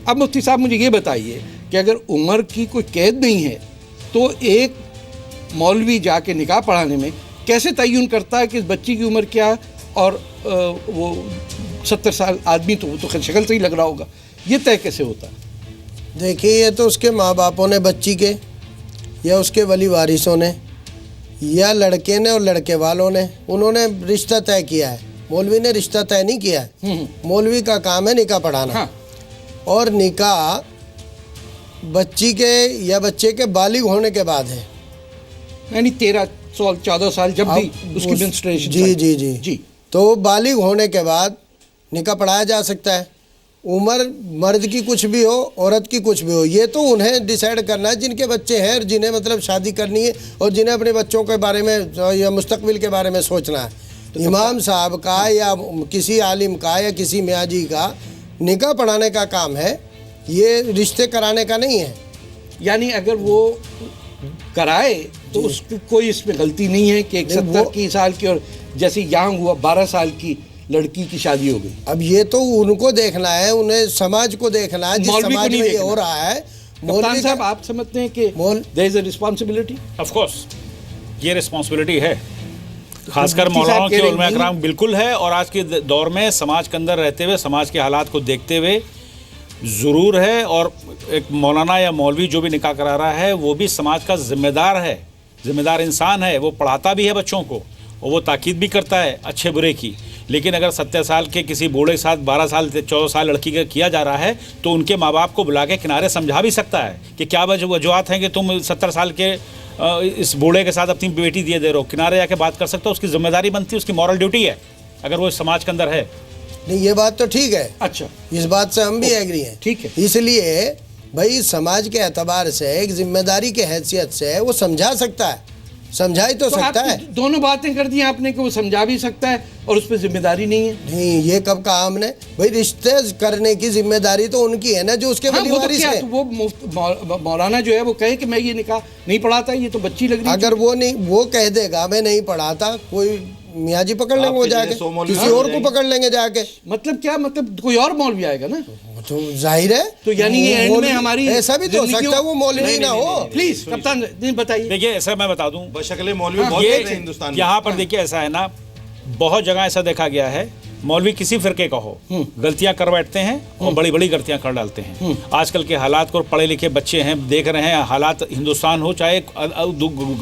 اب مفتی صاحب مجھے یہ بتائیے کہ اگر عمر کی کوئی قید نہیں ہے تو ایک مولوی جا کے نکاح پڑھانے میں کیسے تعین کرتا ہے کہ اس بچی کی عمر کیا اور وہ 70 سال آدمی تو وہ تو شکل سے ہی لگ رہا ہوگا، یہ طے کیسے ہوتا ہے؟ دیکھیے یہ تو اس کے ماں باپوں نے بچی کے یا اس کے ولی وارثوں نے یا لڑکے نے اور لڑکے والوں نے انہوں نے رشتہ طے کیا ہے. مولوی نے رشتہ طے نہیں کیا ہے. مولوی کا کام ہے نکاح پڑھانا، اور نکاح بچی کے یا بچے کے بالغ ہونے کے بعد ہے، یعنی 13 سال 14 سال جب بھی اس کی منسٹریشن. جی تو بالغ ہونے کے بعد نکاح پڑھایا جا سکتا ہے. عمر مرد کی کچھ بھی ہو عورت کی کچھ بھی ہو، یہ تو انہیں ڈیسائیڈ کرنا ہے جن کے بچے ہیں اور جنہیں مطلب شادی کرنی ہے اور جنہیں اپنے بچوں کے بارے میں یا مستقبل کے بارے میں سوچنا ہے. امام صاحب کا یا کسی عالم کا یا کسی میاں جی کا نکاح پڑھانے کا کام ہے، یہ رشتے کرانے کا نہیں ہے. یعنی اگر وہ کرائے تو اس کی کوئی اس میں غلطی نہیں ہے کہ 70 سال کی اور جیسے یہاں ہوا 12 سال کی لڑکی کی شادی ہو گئی. اب یہ تو ان کو دیکھنا ہے، انہیں سماج کو دیکھنا ہے، جس سماج میں یہ ہو رہا ہے. کپتان صاحب آپ سمجھتے ہیں کہ there is a responsibility؟ Of course یہ رسپانسبلٹی ہے، خاص کر مولانا کے علماء اکرام بالکل ہے. اور آج کے دور میں سماج کے اندر رہتے ہوئے سماج کے حالات کو دیکھتے ہوئے ضرور ہے. اور ایک مولانا یا مولوی جو بھی نکاح کرا رہا ہے وہ بھی سماج کا ذمہ دار ہے، ذمہ دار انسان ہے. وہ پڑھاتا بھی ہے بچوں کو اور وہ تاکید بھی کرتا ہے اچھے برے کی. لیکن اگر 70 سال کے کسی بوڑھے کے ساتھ 12 سال 14 سال لڑکی کا کیا جا رہا ہے تو ان کے ماں باپ کو بلا کے کنارے سمجھا بھی سکتا ہے کہ کیا وجوہات ہیں کہ تم 70 سال کے اس بوڑھے کے ساتھ اپنی بیٹی دیے دے رہو. کنارے جا کے بات کر سکتا ہے، اس کی ذمہ داری بنتی ہے، اس کی مورل ڈیوٹی ہے اگر وہ اس سماج کے اندر ہے. نہیں یہ بات تو ٹھیک ہے. اچھا اس بات سے ہم بھی ایگری ہیں. ٹھیک ہے. اس لیے بھائی سماج کے اعتبار سے ایک ذمہ داری کے حیثیت سے وہ سمجھا سکتا ہے، سمجھا ہی تو سکتا ہے. دونوں باتیں کر دی آپ نے کہ وہ سمجھا بھی سکتا ہے اور اس پہ ذمہ داری نہیں ہے. نہیں یہ کب کہا ہم نے؟ بھائی رشتے کرنے کی ذمہ داری تو ان کی ہے نا جو اس کے ولی وارث ہیں. وہ مولانا جو ہے وہ کہے کہ میں یہ نکاح نہیں پڑھاتا، یہ تو بچی لگ رہی ہے. اگر وہ نہیں وہ کہہ دے گا میں نہیں پڑھاتا، کوئی میاں جی پکڑ لیں گے وہ جا کے، کسی اور کو پکڑ لیں گے جا کے. مطلب کیا مطلب کوئی اور مولوی آئے گا نا تو ظاہر ہے. تو یعنی یہ اینڈ میں ہماری ایسا بھی تو ہو سکتا ہے وہ مولوی نہ ہو. پلیز کپتان بتائیے. دیکھیے ایسا میں بتا دوں، بشکل مولوی بہت ہیں ہندوستان میں. یہاں پر دیکھیے ایسا ہے نا، بہت جگہ ایسا دیکھا گیا ہے مولوی کسی فرقے کا ہو غلطیاں کر بیٹھتے ہیں اور بڑی بڑی غلطیاں کر ڈالتے ہیں. آج کل کے حالات کو پڑھے لکھے بچے ہیں دیکھ رہے ہیں، حالات ہندوستان ہو چاہے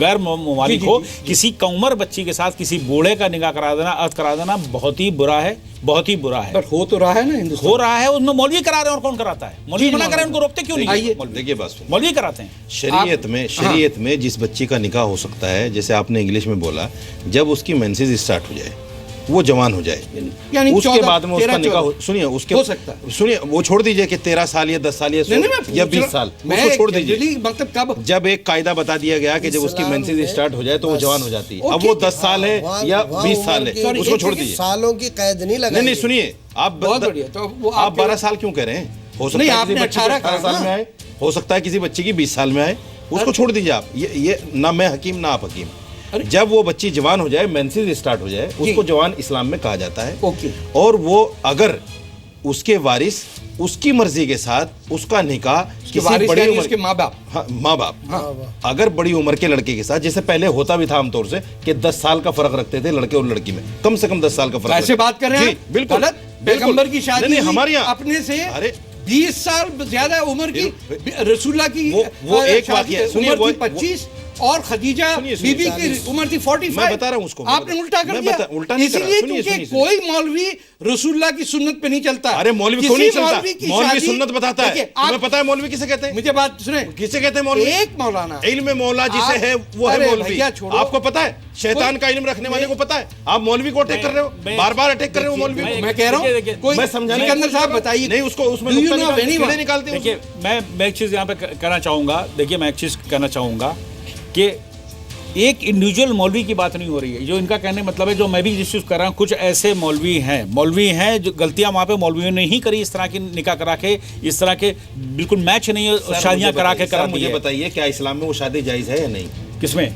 غیر ممالک ہو، کسی کم عمر بچی کے ساتھ کسی بوڑھے کا نکاح کرا دینا، عقد کرا دینا بہت ہی برا ہے، بہت ہی برا ہے. بٹ ہو تو رہا ہے نا ہندوستان، ہو رہا ہے. ان میں مولوی کرا رہے ہیں اور کون کراتا ہے؟ مولوی منع کرے ان کو روکتے کیوں نہیں؟ دیکھیے بات سنیں، مولوی کراتے ہیں. شریعت میں جس بچی کا نکاح ہو سکتا ہے، جیسے آپ نے انگلش میں بولا، جب اس کی مینسز اسٹارٹ ہو جائے، وہ جوان ہو جائے، یعنی اس کے بعد میں اس کا نکاح سنیے اس کے ہو سکتا ہے. سنیے وہ چھوڑ دیجئے کہ 13 سال یا 10 سال یا 20 سال اس کو چھوڑ دیجئے. مطلب کب جب ایک قاعدہ بتا دیا گیا کہ جب اس کی مینسز اسٹارٹ ہو جائے تو وہ جوان ہو جاتی ہے. اب وہ 10 سال ہے یا 20 سال ہے، اس کو چھوڑ دیجئے. سالوں کی قید نہیں لگائی. نہیں سنیے، آپ 12 سال کیوں کہہ رہے ہیں؟ ہو سکتا ہے کسی بچے 18 سال میں آئے، ہو سکتا ہے کسی بچے کی 20 سال میں آئے، اس کو چھوڑ دیجئے. آپ یہ نہ میں حکیم نہ آپ حکیم. جب وہ بچی جوان ہو جائے، مینسز اسٹارٹ ہو جائے، اس کو جوان اسلام میں کہا جاتا ہے. اور وہ اگر اس کے وارث اس کی مرضی کے ساتھ اس کا نکاح کسی بڑی عمر کے ماں باپ اگر بڑی عمر کے لڑکے کے ساتھ، جیسے پہلے ہوتا بھی تھا عام طور سے کہ 10 سال کا فرق رکھتے تھے لڑکے اور لڑکی میں، کم سے کم 10 سال کا فرق. ایسے بات کر رہے ہیں بالکل پیغمبر کی شادی ہمارے یہاں اپنے سے 20 سال زیادہ عمر کی، رسول اللہ کی وہ ایک واقعہ عمر تھی 25 اور خدیجہ بی بی کی عمر تھی 45. میں بتا رہا ہوں اس کو، آپ نے الٹا کر دیا. اس لیے کیونکہ کوئی مولوی رسول اللہ کی سنت پہ نہیں چلتا. ارے مولوی کیوں نہیں چلتا؟ مولوی سنت بتاتا ہے. تمہیں پتہ ہے مولوی کسے کہتے ہیں؟ مجھے بات سنیں، کسے کہتے ہیں مولوی؟ ایک مولانا علم مولا جسے ہے وہ ہے مولوی. آپ کو پتہ ہے شیطان کا علم رکھنے والے کو پتہ ہے. آپ مولوی کو اٹیک کر رہے ہو، بار بار اٹیک کر رہے ہو مولوی کو. میں کہہ رہا ہوں میں سمجھانے کے اندر صاحب بتائیے نہیں اس کو، اس میں نقطہ نکالتے ہیں. دیکھیے میں ایک چیز یہاں پہ کہنا چاہوں گا. دیکھیے میں ایک چیز کہنا چاہوں گا کہ ایک انڈیویجول مولوی کی بات نہیں ہو رہی ہے. جو ان کا کہنے مطلب ہے، جو میں بھی جس چیز کر رہا ہوں، کچھ ایسے مولوی ہیں جو غلطیاں وہاں پہ مولویوں نے ہی کری، اس طرح کی نکاح کرا کے، اس طرح کے بالکل میچ نہیں شادیاں کرا کے کرا. مجھے بتائیے کیا اسلام میں وہ شادی جائز ہے یا نہیں؟ کس میں؟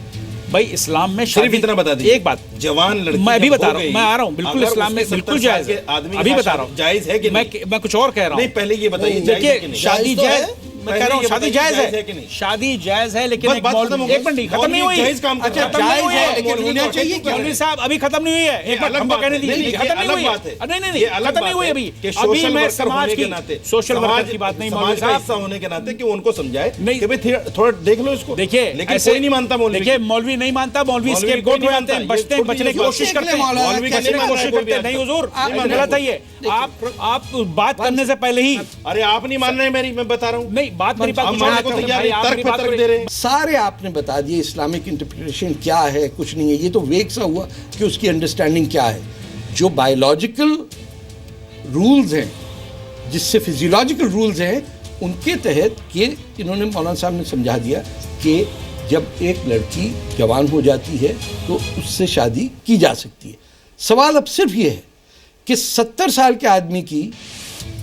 بھائی اسلام میں صرف اتنا بتا دیجیے، ایک بات جوان لڑکی میں ابھی جب بتا ہو رہا ہوں، گئی، میں آ رہا ہوں، بالکل اگر اسلام میں اس سے بالکل 70 جائز سال ہے، کے آدمی ابھی کا بتا رہا ہوں، جائز ہے کہ نہیں؟ میں کچھ اور کہہ رہا ہوں، نہیں پہلے یہ بتائیے جائز ہے کہ نہیں؟ شادی جائز تو جائز ہے۔ میں کہہ رہا ہوں شادی جائز ہے کہ نہیں؟ شادی جائز ہے لیکن بس ایک بات ختم ہو گئی، ایک منٹ ختم نہیں ہوئی، جائز کام کر رہا ہے، ختم نہیں ہوئی ہے، لیکن ہونا چاہیے کیا؟ مولوی صاحب ابھی ختم نہیں ہوئی ہے، ایک بار ہم کو کہنے دیجیے، ختم نہیں ہوئی ہے، نہیں نہیں ختم نہیں ہوئی ابھی، ابھی میں سماج کی سوشل ورکر کی بات نہیں مولوی سماج کا حصہ صاحب، ہونے کے ناطے کہ ان کو سمجھائے نہیں کہ بھئی تھوڑا دیکھ لو اس کو، دیکھیے لیکن کوئی نہیں مانتا مولوی، دیکھیے مولوی نہیں مانتا، مولوی اس کے گوٹ ہو جاتے ہیں، بچنے کی کوشش کرتے ہیں، مولوی بچنے کی کوشش کرتے ہیں، نہیں حضور غلط ہے یہ، آپ بات کرنے سے پہلے ہی، ارے آپ نہیں مان رہے میری، میں بتا رہا ہوں، نہیں بات میری بات ہم ماننے کو تیار ہیں، ترک پہ ترک دے رہے ہیں۔ سارے آپ نے بتا دیے اسلامک انٹرپریٹیشن کیا ہے، کچھ نہیں ہے، یہ تو ویگ سا ہوا کہ اس کی انڈرسٹینڈنگ کیا ہے۔ جو بایولوجیکل رولز ہیں، جس سے فزیولوجیکل رولز ہیں، ان کے تحت یہ انہوں نے مولانا صاحب نے سمجھا دیا کہ جب ایک لڑکی جوان ہو جاتی ہے تو اس سے شادی کی جا سکتی ہے۔ سوال اب صرف یہ ہے کہ 70 سال کے آدمی کی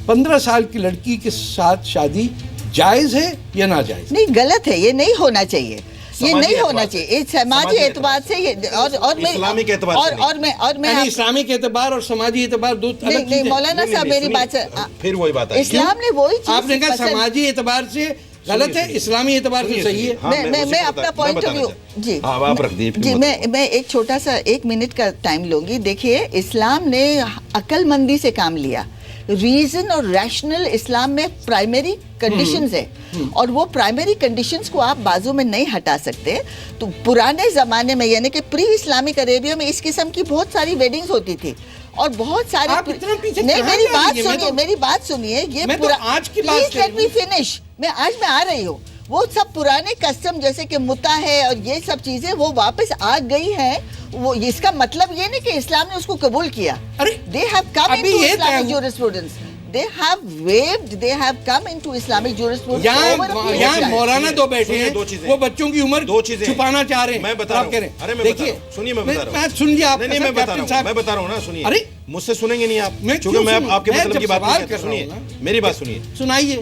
15 سال کی لڑکی کے ساتھ شادی جائز ہے یا ناجائز؟ نہیں، غلط ہے، یہ نہیں ہونا چاہیے، یہ نہیں ہونا اعتبار سے، چاہیے سماجی اعتبار سے یہ، اور میں اسلامک اعتبار سے نہیں۔ اور یعنی اسلامک اعتبار اور سماجی اعتبار دو الگ نہیں چیزیں ہیں۔ مولانا صاحب میری بات سے، پھر وہی بات ہے، اسلام نے وہی چیز آپ نے کہا پسند- سماجی اعتبار سے غلط ہے، اسلامی اعتبار سے صحیح ہے۔ ہاں، میں اپنا پوائنٹ آف ویو، جی ہاں آپ رکھ دیجیے، جی میں ایک چھوٹا سا 1 منٹ کا ٹائم لوں گی۔ دیکھیے اسلام نے عقل مندی سے کام لیا، ریزن اور ریشنل اسلام میں پرائمری کنڈیشنز ہے، اور وہ پرائمری کنڈیشنز کو آپ بازو میں نہیں ہٹا سکتے۔ تو پرانے زمانے میں یعنی کہ پری اسلامک عربیہ میں اس قسم کی بہت ساری ویڈنگز ہوتی تھی، اور بہت سارے آپ اتنا پیچھے نہیں، کہاں میری جا رہی بات ہیں؟ میں سنیے، تو- میری بات سنیے، یہ میں تو آج کی بات پلیز کر لیٹ رہی می فنش، میں آ رہی ہوں۔ وہ سب پرانے کسٹم جیسے کہ متا ہے اور یہ سب چیزیں وہ واپس آ گئی ہیں، وہ اس کا مطلب یہ نہیں کہ اسلام نے اس کو قبول کیا۔ ارے they have come ابھی into یہ Islamic طے- jurisprudence, they have come into Islamic jurisprudence over a period of یہاں time. مولانا دو بیٹھے سنیے، ہیں، دو چیزیں وہ بچوں کی عمر دو چیزیں چھپانا چاہ رہے ہیں، میں بتا رہا آپ کہہ رہے ہوں، ہیں۔ ارے میں بتا دیکھیے، رہا ہوں، سنیے میں بتا رہا ہوں، میں سن آپ نہیں میں بتا رہا ہوں، میں بتا رہا ہوں نا، سنیے، ارے مجھ سے سنیں گے نہیں آپ، میں چونکہ کیوں میں سنوں؟ آپ کے میں مطلب جب کی بات سوال نہیں کر کرتا، رہا سنیے ہوں نا۔ میری بات سنیے، سنائیے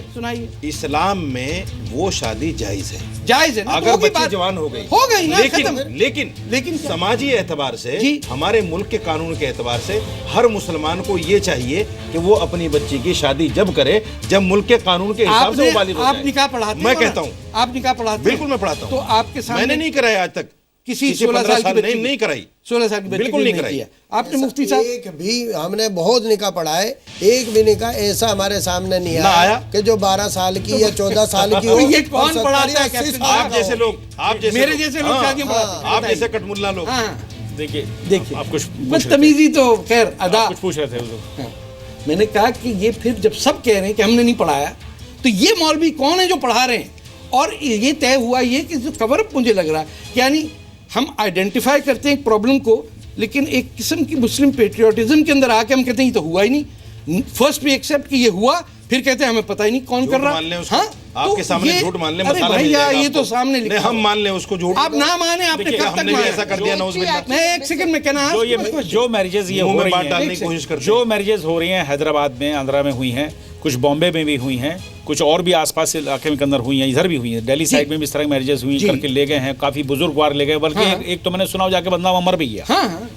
اسلام میں وہ شادی جائز ہے جائز ہے نا، تو اگر ہوگی بچی بات، جوان ہو گئی، ہو گئی نا، ختم۔ لیکن لیکن کیا؟ سماجی اعتبار سے جی۔ ہمارے ملک کے قانون کے اعتبار سے ہر مسلمان کو یہ چاہیے کہ وہ اپنی بچی کی شادی جب کرے جب ملک کے قانون کے حساب سے وہ بالغ ہو آپ جائے۔ نکاح پڑھاتے ہیں؟ میں کہتا ہوں، آپ نکاح پڑھاتے ہیں؟ بالکل میں پڑھاتا ہوں، تو آپ کے سامنے میں نے نہیں کرایا آج تک، کسی 16 سال کی بچی نہیں کرائی، 16 سال کی بچی بالکل نہیں کرائی۔ کیا آپ نے مفتی صاحب؟ ایک بھی ہم نے بہت نکاح پڑھا ہے، ایک بھی نکاح ایسا ہمارے سامنے نہیں نہ آیا کہ جو 12 سال کی یا 14 سال کی ہو۔ تو یہ کون اور 70 پڑھاتا ہے یا 80 کیپٹن سال آپ کا جیسے ہو۔ لوگ، آپ جیسے میرے جیسے لوگ شادیاں پڑھاتے ہیں، آپ جیسے کٹ ملا لوگ، ہاں دیکھیے دیکھیے آپ کچھ بدتمیزی تو خیر ادا۔ کچھ پوچھ رہے تھے حضور، ہاں، میں نے کہا کہ یہ پھر جب سب کہہ رہے ہیں کہ ہم نے نہیں پڑھایا، تو یہ مولوی کون ہے جو پڑھا رہے ہیں؟ اور یہ طے ہوا یہ کہ جو کور اپ مجھے لگ رہا ہے، یعنی ہم آئیڈینٹیفائی کرتے ہیں ایک پرابلم کو، لیکن ایک قسم کی مسلم پیٹریوٹزم کے اندر آ کے ہم کہتے ہیں یہ تو ہوا ہی نہیں، فرسٹ بھی ایکسیپٹ کہ یہ ہوا، پھر کہتے ہیں ہمیں پتہ ہی نہیں کون کر رہا۔ مان لیں اس کو، ہاں آپ کے سامنے جھوٹ مان لیں، مسالہ مل بھائی جائے گا یہ آپ تو کو۔ سامنے لکھا نہیں ہم مان لیں اس کو جھوٹ، آپ نہ مانے، آپ نے دیکھیے، کب ہم تک نے بھی ایسا مانا؟ کر دیا نعوذ باللہ، میں ایک سیکنڈ میں کہنا جو میرجز یہ منہ ہو میں رہی بات ہیں، ڈالنے کی کوشش کرتے ہیں، جو میرجز ہو رہی ہیں حیدرآباد میں، آندھرا میں ہوئی ہیں، کچھ بامبے میں بھی ہوئی ہیں، کچھ اور بھی آس پاس علاقے کے اندر ہوئی ہیں، ادھر بھی ہوئی ہیں، دہلی سائڈ میں بھی اس طرح کی میرجز ہوئی کر کے لے گئے ہیں، کافی بزرگوار لے گئے، بلکہ ایک تو میں نے سنا جا کے بندہ مر بھی گیا،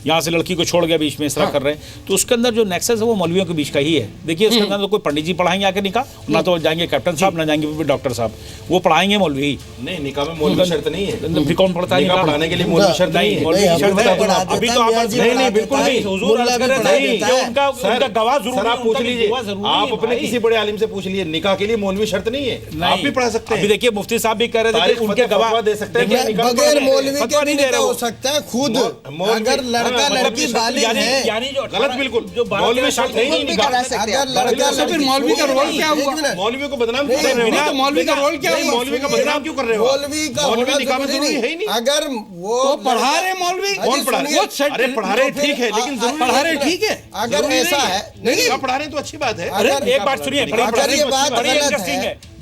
یہاں سے لڑکی کو چھوڑ گیا بیچ میں، اس طرح کر رہے ہیں۔ تو اس کے اندر جو نیکسس ہے وہ مولویوں کے بیچ کا ہی ہے۔ دیکھیے اس کے اندر تو کوئی پنڈت جی پڑھائیں گے آ کے نکاح، نہ تو جائیں گے کیپٹن صاحب، نہ جائیں گے ڈاکٹر صاحب، وہ پڑھائیں گے مولوی۔ نہیں نکاح میں مولوی شرط نہیں ہے، پھر کون پڑھتا ہے نکاح پڑھانے کے لیے مولوی شرط نہیں ہے۔ مولوی نہیں، شرط ہمیں ہے۔ تو پڑھا ابھی دیتا تو ہے، آپ میاں جی نہیں پڑھا بالکل دیتا ہے، نہیں، حضور ملا عرض بھی کر رہے پڑھا تھے دیتا کہ ہے۔ ان کا گواہ ضروری سر ہے، آپ پوچھ ان کا لیجئے، گواہ ضروری آپ ہے اپنے بھائی۔ کسی بڑے عالم سے پوچھ لیجئے، نکاح کے لیے مولوی شرط نہیں ہے، آپ بھی پڑھا سکتے ابھی ہیں، دیکھیے مفتی صاحب بھی کہہ رہے تھے کہ تاریخ ان کے گواہ فتویٰ دے سکتے ہیں، دیکھیے، نکاح بغیر پڑھنے مولوی فتویٰ کے بھی نہیں دے رہے نکاح ہو وہ۔ سکتا ہے خود، مولوی- اگر لڑکا ہاں، لڑکی بالغ ہے، یعنی جو غلط بالکل، جو مولوی شرط ہے ہی نہیں بھی نکاح، کرا سکتے ہیں اگر لڑکا تو پھر مولوی کا رول کیا ہوا؟ مولوی کو بدنام کیوں کر رہے نہیں ہو؟ تو مولوی کا رول کیا نہیں، ہوا؟ مولوی کا بدنام کیوں کر رہے ہو؟ مولوی کا ہونا نکاح میں ضروری ہے ہی نہیں، اگر وہ تو پڑھا رہے مولوی، کون پڑھا رہے سنیے، ارے پڑھا رہے ٹھیک ہے لیکن ضروری پڑھا رہے ٹھیک ہے، اگر ایسا ہے، نہیں نکاح پڑھا رہے ہیں تو اچھی بات ہے، اگر ایک بات سنیے، اگر یہ بات بڑی غلط انٹرسٹنگ ہے، ہے،